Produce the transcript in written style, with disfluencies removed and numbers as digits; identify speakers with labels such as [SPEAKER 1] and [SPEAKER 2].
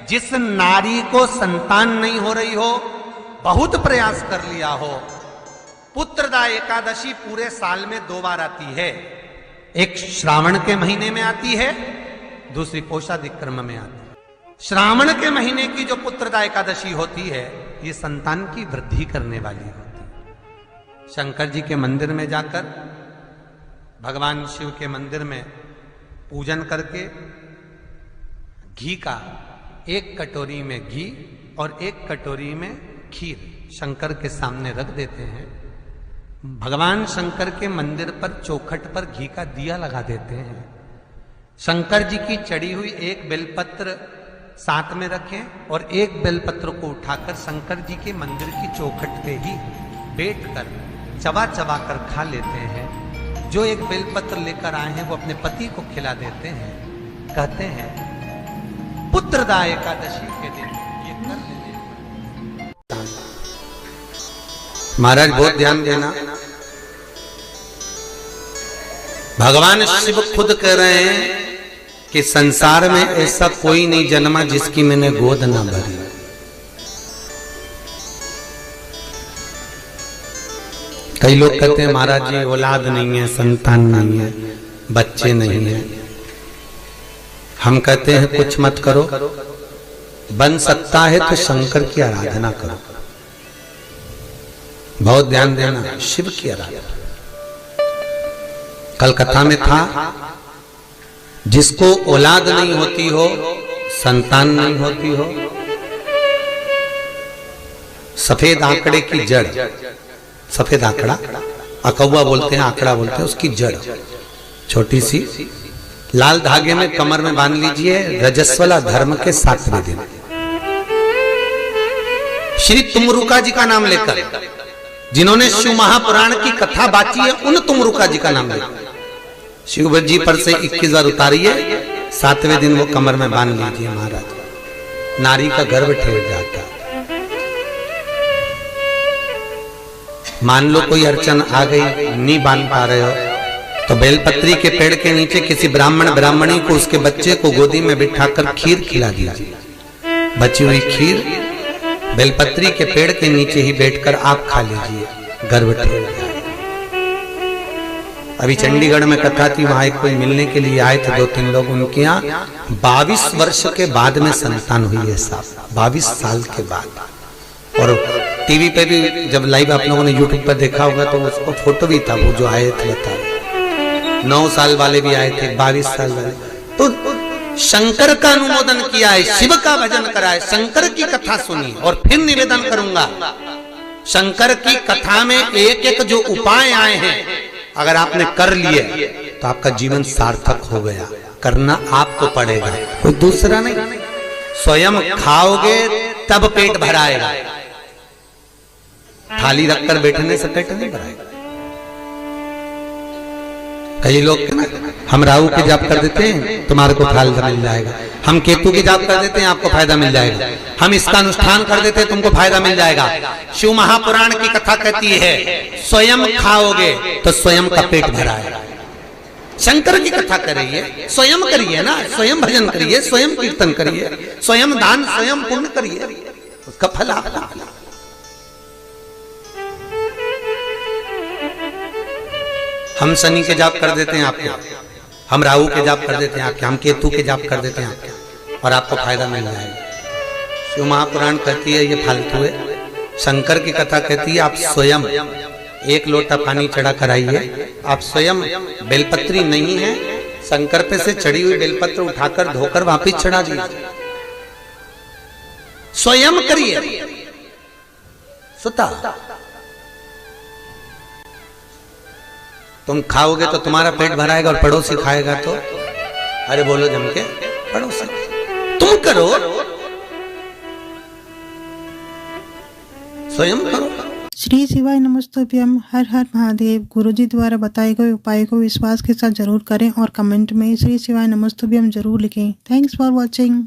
[SPEAKER 1] जिस नारी को संतान नहीं हो रही हो, बहुत प्रयास कर लिया हो, पुत्रदा एकादशी पूरे साल में 2 बार आती है। एक श्रावण के महीने में आती है, दूसरी पोषाधिक क्रम में आती है। श्रावण के महीने की जो पुत्रदा एकादशी होती है, ये संतान की वृद्धि करने वाली होती है। शंकर जी के मंदिर में जाकर, भगवान शिव के मंदिर में पूजन करके घी का 1 कटोरी में घी और 1 कटोरी में खीर शंकर के सामने रख देते हैं। भगवान शंकर के मंदिर पर चौखट पर घी का दिया लगा देते हैं। शंकर जी की चढ़ी हुई 1 बेलपत्र साथ में रखें और 1 बेलपत्र को उठाकर शंकर जी के मंदिर की चौखट पे ही बैठकर चबा चबा कर खा लेते हैं। जो 1 बेलपत्र लेकर आए हैं वो अपने पति को खिला देते हैं। कहते हैं पुत्रदा एकादशी के दिन ये कर लेने। महाराज बहुत ध्यान देना, भगवान शिव खुद कह रहे हैं कि संसार में ऐसा कोई नहीं जन्मा जिसकी मैंने गोद ना भरी। कई लोग कहते हैं महाराज जी औलाद नहीं है, संतान नहीं है, बच्चे नहीं है। हम कहते हैं कुछ मत करो, बन सकता है तो शंकर की आराधना करो। बहुत ध्यान देना, शिव की आराधना। कल कथा में था, जिसको औलाद नहीं होती हो, संतान नहीं होती हो, सफेद आंकड़े की जड़, सफेद आंकड़ा, अकौवा बोलते हैं, आंकड़ा बोलते हैं, उसकी जड़ छोटी सी लाल धागे में कमर में बांध लीजिए। रजस्वला धर्म के 7वें दिन श्री तुमरुका जी का नाम लेकर, जिन्होंने शिव महापुराण की कथा बाची है, उन तुमरुका जी का नाम लेकर शिव जी पर से 21 बार उतारिए, 7वें दिन वो कमर में बांध लीजिए। महाराज, नारी का गर्भ ठेठ जाता है। मान लो कोई अड़चन आ गई, नहीं बांध पा रहे हो, तो बेलपत्री के पेड़ के नीचे किसी ब्राह्मणी को उसके बच्चे को गोदी में बिठाकर खीर खिला दीजिए। बची हुई खीर बेलपत्री के पेड़ के नीचे ही बैठकर आप खा लीजिए, गर्भ ठेठ जाए। अभी चंडीगढ़ में कथा थी, वहां कोई मिलने के लिए आए थे 2-3 लोग, उनके यहाँ 22 वर्ष के बाद में संतान हुई है साहब, 22 साल के बाद। और टीवी पे भी जब लाइव आप लोगों ने यूट्यूब पर देखा होगा तो उसको फोटो भी था, वो जो आए थे बता, 9 साल वाले भी आए थे, 22 साल वाले। तो शंकर का अनुमोदन किया है, शिव का भजन करा है, शंकर की कथा सुनी। और फिर निवेदन करूंगा, शंकर की कथा में एक जो उपाय आए हैं, अगर आपने कर लिए तो आपका जीवन सार्थक हो गया। करना आपको पड़ेगा, कोई दूसरा नहीं। स्वयं खाओगे तब पेट भराएगा, थाली रखकर बैठने से पेट नहीं भराएगा। कई लोग हम राहु के जाप कर देते हैं, तुम्हारे को फायदा मिल जाएगा। हम केतु के जाप कर देते हैं, आपको फायदा मिल जाएगा। हम इसका अनुष्ठान कर देते हैं, तुमको फायदा मिल जाएगा। शिव महापुराण की कथा कहती है, स्वयं खाओगे तो स्वयं का पेट भराएगा। शंकर की कथा करिए, स्वयं करिए ना, स्वयं भजन करिए, स्वयं कीर्तन करिए, स्वयं दान, स्वयं पुण्य करिए, उसका फल आपको। हम शनि के जाप कर देते हैं आपके, हम राहु के जाप कर देते हैं आपके, हम केतु के जाप कर देते हैं आपके, और आपको फायदा मिल जाएगा। शिव महापुराण कहती है ये फालतू है। शंकर की कथा कहती है आप स्वयं 1 लोटा पानी चढ़ा कर आइए। आप स्वयं, बेलपत्री नहीं है, शंकर पे से चढ़ी हुई बेलपत्र उठाकर धोकर वापिस चढ़ा दीजिए। स्वयं करिए, सुता। तुम खाओगे तो तुम्हारा पेट भराएगा और पड़ोसी खाएगा तो, अरे बोलो जम के, पड़ोसी। तुम करो, स्वयं करो।
[SPEAKER 2] श्री शिवाय नमस्तुभ्यम। हर हर महादेव। गुरुजी द्वारा बताए गए उपाय को विश्वास के साथ जरूर करें और कमेंट में श्री शिवाय नमस्तुभ्यम जरूर लिखें। Thanks for watching.